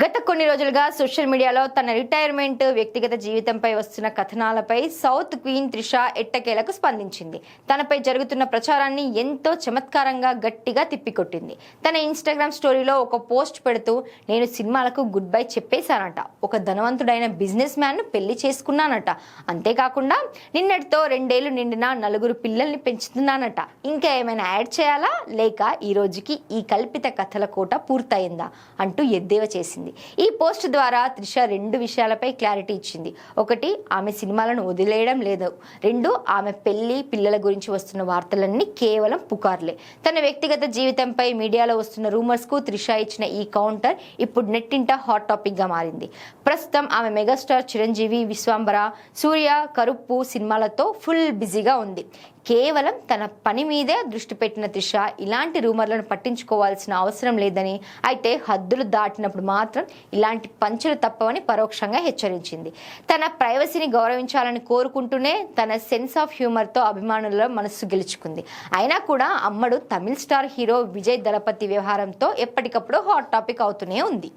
గత కొన్ని రోజులుగా సోషల్ మీడియాలో తన రిటైర్మెంట్, వ్యక్తిగత జీవితంపై వస్తున్న కథనాలపై సౌత్ క్వీన్ త్రిష ఎట్టకేలకు స్పందించింది. తనపై జరుగుతున్న ప్రచారాన్ని ఎంతో చమత్కారంగా గట్టిగా తిప్పికొట్టింది. తన ఇన్స్టాగ్రామ్ స్టోరీలో ఒక పోస్ట్ పెడుతూ, నేను సినిమాలకు గుడ్ బై చెప్పేశానట, ఒక ధనవంతుడైన బిజినెస్ మ్యాన్ ను పెళ్లి చేసుకున్నానట, అంతేకాకుండా నిన్నటితో 2 ఏళ్లు నిండిన 4 పిల్లల్ని పెంచుతున్నానట, ఇంకా ఏమైనా యాడ్ చేయాలా, లేక ఈ రోజుకి ఈ కల్పిత కథల కోట పూర్తయిందా అంటూ ఎద్దేవా చేసింది. ఈ పోస్ట్ ద్వారా త్రిష 2 విషయాలపై క్లారిటీ ఇచ్చింది. 1, ఆమె సినిమాలను వదిలేయడం లేదు. 2, ఆమె పెళ్లి, పిల్లల గురించి వస్తున్న వార్తలన్నీ కేవలం పుకార్లే. తన వ్యక్తిగత జీవితంపై మీడియాలో వస్తున్న రూమర్స్ కు త్రిష ఇచ్చిన ఈ కౌంటర్ ఇప్పుడు నెట్టింట హాట్ టాపిక్ గా మారింది. ప్రస్తుతం ఆమె మెగాస్టార్ చిరంజీవి, విశ్వాంబర, సూర్య, కరుప్పు సినిమాలతో ఫుల్ బిజీగా ఉంది. కేవలం తన పని మీదే దృష్టి పెట్టిన త్రిష ఇలాంటి రూమర్లను పట్టించుకోవాల్సిన అవసరం లేదని, అయితే హద్దులు దాటినప్పుడు మాత్రం ఇలాంటి పంచులు తప్పవని పరోక్షంగా హెచ్చరించింది. తన ప్రైవసీని గౌరవించాలని కోరుకుంటూనే తన సెన్స్ ఆఫ్ హ్యూమర్తో అభిమానుల మనస్సు గెలుచుకుంది. అయినా కూడా అమ్మడు తమిళ స్టార్ హీరో విజయ్ దళపతి వ్యవహారంతో ఎప్పటికప్పుడు హాట్ టాపిక్ అవుతూనే ఉంది.